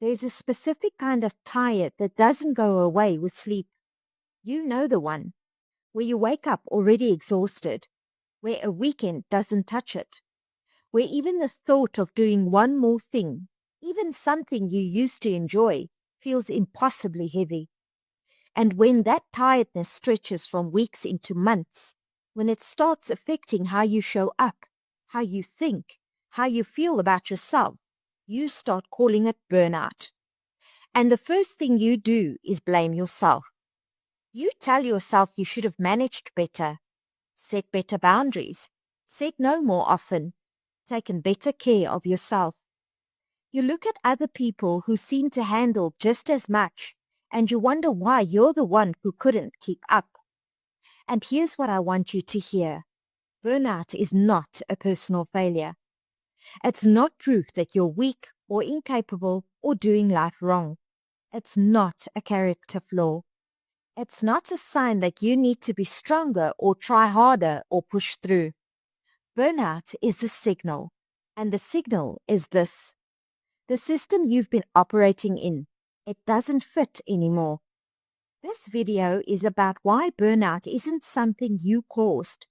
There's a specific kind of tired that doesn't go away with sleep. You know the one, where you wake up already exhausted, where a weekend doesn't touch it, where even the thought of doing one more thing, even something you used to enjoy, feels impossibly heavy. And when that tiredness stretches from weeks into months, when it starts affecting how you show up, how you think, how you feel about yourself, you start calling it burnout. And the first thing you do is blame yourself. You tell yourself you should have managed better, set better boundaries, said no more often, taken better care of yourself. You look at other people who seem to handle just as much, and you wonder why you're the one who couldn't keep up. And here's what I want you to hear. Burnout is not a personal failure. It's not proof that you're weak or incapable or doing life wrong. It's not a character flaw. It's not a sign that you need to be stronger or try harder or push through. Burnout is a signal, and the signal is this. The system you've been operating in, it doesn't fit anymore. This video is about why burnout isn't something you caused.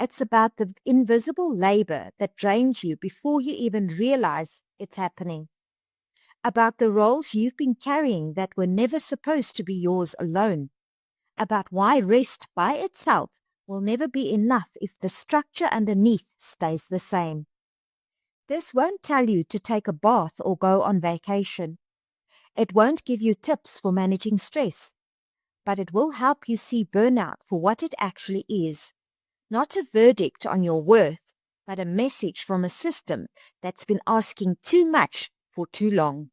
It's about the invisible labor that drains you before you even realize it's happening. About the roles you've been carrying that were never supposed to be yours alone. About why rest by itself will never be enough if the structure underneath stays the same. This won't tell you to take a bath or go on vacation. It won't give you tips for managing stress, but it will help you see burnout for what it actually is. Not a verdict on your worth, but a message from a system that's been asking too much for too long.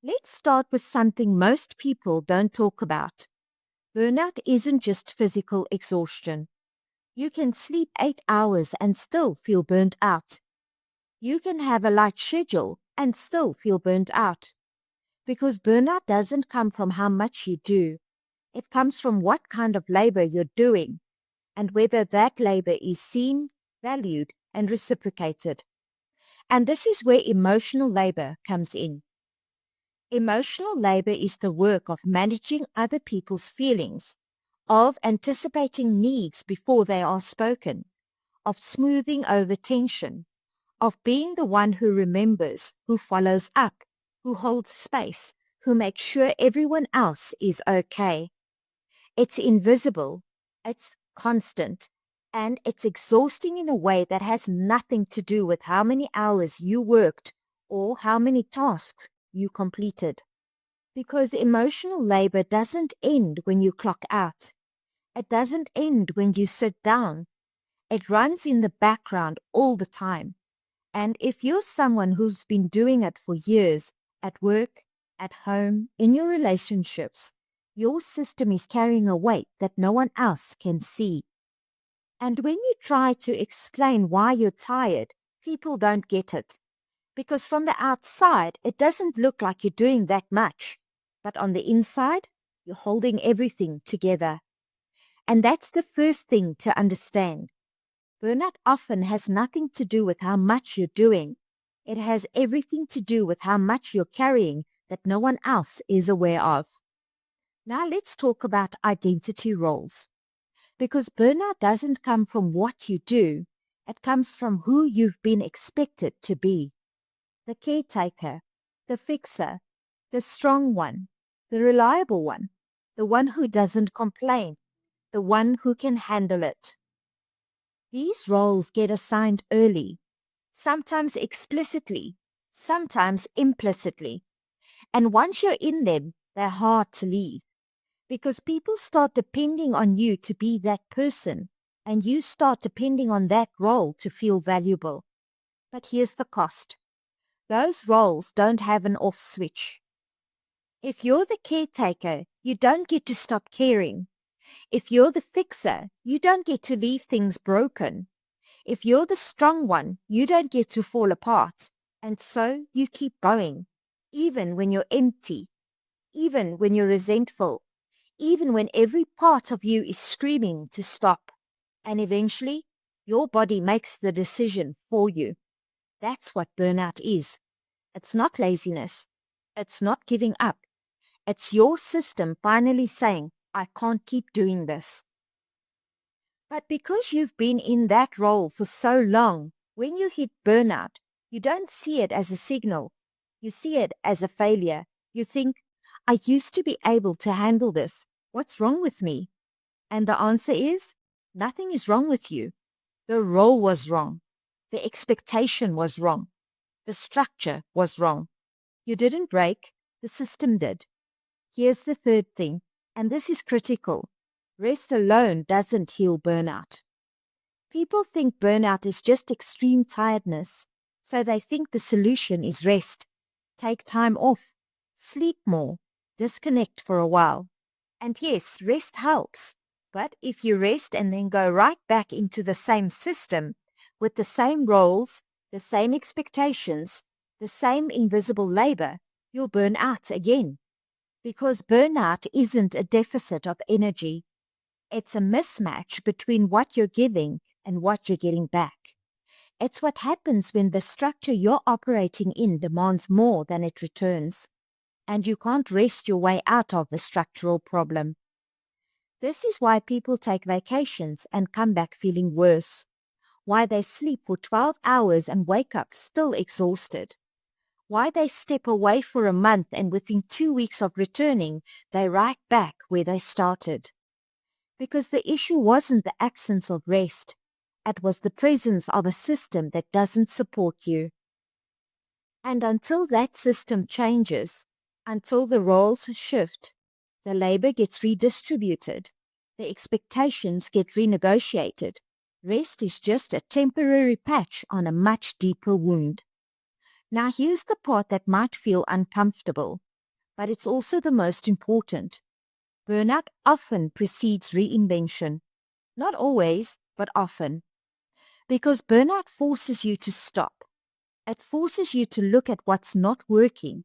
Let's start with something most people don't talk about. Burnout isn't just physical exhaustion. You can sleep 8 hours and still feel burnt out. You can have a light schedule and still feel burnt out. Because burnout doesn't come from how much you do. It comes from what kind of labor you're doing and whether that labor is seen, valued, and reciprocated. And this is where emotional labor comes in. Emotional labor is the work of managing other people's feelings, of anticipating needs before they are spoken, of smoothing over tension, of being the one who remembers, who follows up, who holds space, who makes sure everyone else is okay. It's invisible, it's constant, and it's exhausting in a way that has nothing to do with how many hours you worked or how many tasks you completed. Because emotional labor doesn't end when you clock out. It doesn't end when you sit down. It runs in the background all the time. And if you're someone who's been doing it for years, at work, at home, in your relationships, your system is carrying a weight that no one else can see. And when you try to explain why you're tired, people don't get it. Because from the outside, it doesn't look like you're doing that much. But on the inside, you're holding everything together. And that's the first thing to understand. Burnout often has nothing to do with how much you're doing. It has everything to do with how much you're carrying that no one else is aware of. Now let's talk about identity roles. Because burnout doesn't come from what you do, it comes from who you've been expected to be. The caretaker, the fixer, the strong one, the reliable one, the one who doesn't complain, the one who can handle it. These roles get assigned early, sometimes explicitly, sometimes implicitly. And once you're in them, they're hard to leave because people start depending on you to be that person, and you start depending on that role to feel valuable. But here's the cost. Those roles don't have an off switch. If you're the caretaker, you don't get to stop caring. If you're the fixer, you don't get to leave things broken. If you're the strong one, you don't get to fall apart. And so you keep going, even when you're empty, even when you're resentful, even when every part of you is screaming to stop. And eventually, your body makes the decision for you. That's what burnout is. It's not laziness. It's not giving up. It's your system finally saying, I can't keep doing this. But because you've been in that role for so long, when you hit burnout, you don't see it as a signal. You see it as a failure. You think, I used to be able to handle this. What's wrong with me? And the answer is, nothing is wrong with you. The role was wrong. The expectation was wrong. The structure was wrong. You didn't break, the system did. Here's the third thing, and this is critical. Rest alone doesn't heal burnout. People think burnout is just extreme tiredness, so they think the solution is rest. Take time off, sleep more, disconnect for a while. And yes, rest helps. But if you rest and then go right back into the same system with the same roles, the same expectations, the same invisible labor, you'll burn out again. Because burnout isn't a deficit of energy. It's a mismatch between what you're giving and what you're getting back. It's what happens when the structure you're operating in demands more than it returns, and you can't rest your way out of a structural problem. This is why people take vacations and come back feeling worse, why they sleep for 12 hours and wake up still exhausted, why they step away for a month and within 2 weeks of returning, they're right back where they started. Because the issue wasn't the absence of rest, it was the presence of a system that doesn't support you. And until that system changes, until the roles shift, the labor gets redistributed, the expectations get renegotiated, rest is just a temporary patch on a much deeper wound. Now here's the part that might feel uncomfortable, but it's also the most important. Burnout often precedes reinvention. Not always, but often. Because burnout forces you to stop. It forces you to look at what's not working.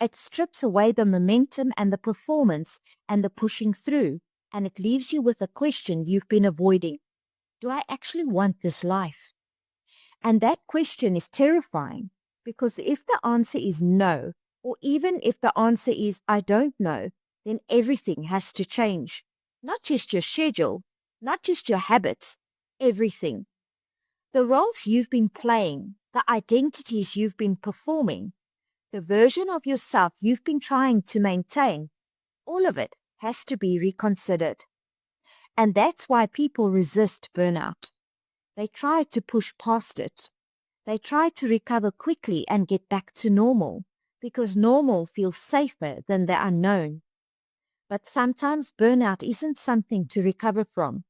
It strips away the momentum and the performance and the pushing through, and it leaves you with a question you've been avoiding. Do I actually want this life? And that question is terrifying, because if the answer is no, or even if the answer is I don't know, then everything has to change. Not just your schedule, not just your habits, everything. The roles you've been playing, the identities you've been performing, the version of yourself you've been trying to maintain, all of it has to be reconsidered. And that's why people resist burnout. They try to push past it. They try to recover quickly and get back to normal, because normal feels safer than the unknown. But sometimes burnout isn't something to recover from.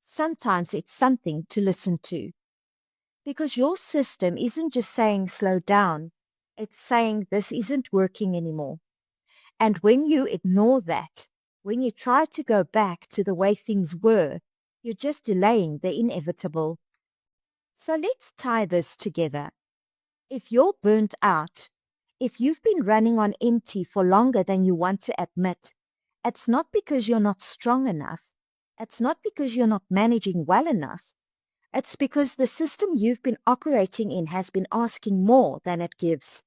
Sometimes it's something to listen to. Because your system isn't just saying slow down, it's saying this isn't working anymore. And when you ignore that, when you try to go back to the way things were, you're just delaying the inevitable. So let's tie this together. If you're burnt out, if you've been running on empty for longer than you want to admit, it's not because you're not strong enough. It's not because you're not managing well enough. It's because the system you've been operating in has been asking more than it gives.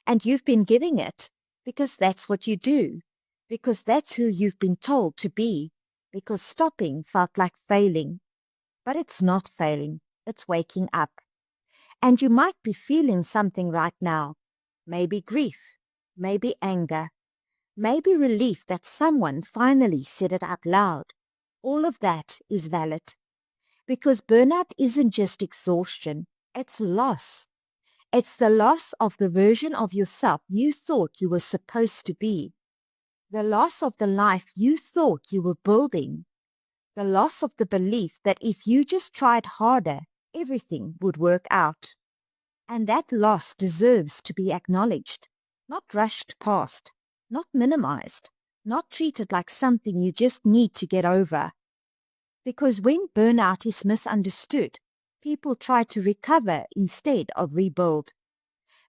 And you've been giving it because that's what you do, because that's who you've been told to be, because stopping felt like failing. But it's not failing, it's waking up. And you might be feeling something right now. Maybe grief, maybe anger, maybe relief that someone finally said it out loud. All of that is valid. Because burnout isn't just exhaustion, it's loss. It's the loss of the version of yourself you thought you were supposed to be. The loss of the life you thought you were building. The loss of the belief that if you just tried harder, everything would work out. And that loss deserves to be acknowledged, not rushed past, not minimized, not treated like something you just need to get over. Because when burnout is misunderstood, people try to recover instead of rebuild.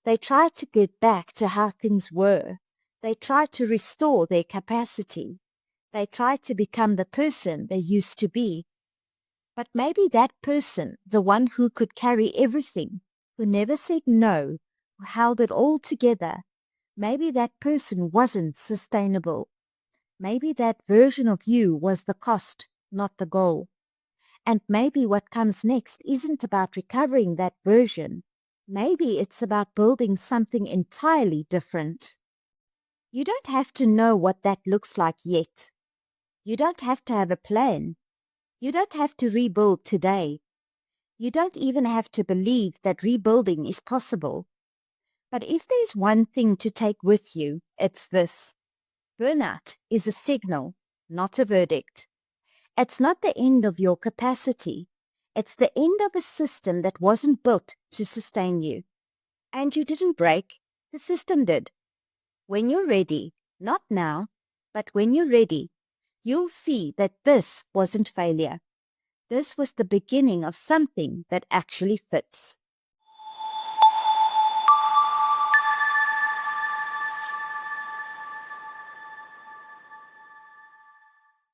They try to get back to how things were. They try to restore their capacity. They try to become the person they used to be. But maybe that person, the one who could carry everything, who never said no, who held it all together, Maybe that person wasn't sustainable. Maybe that version of you was the cost, not the goal. And maybe what comes next isn't about recovering that version. Maybe it's about building something entirely different. You don't have to know what that looks like yet. You don't have to have a plan. You don't have to rebuild today. You don't even have to believe that rebuilding is possible. But if there's one thing to take with you, it's this. Burnout is a signal, not a verdict. It's not the end of your capacity. It's the end of a system that wasn't built to sustain you. And you didn't break, the system did. When you're ready, not now, but when you're ready, you'll see that this wasn't failure. This was the beginning of something that actually fits.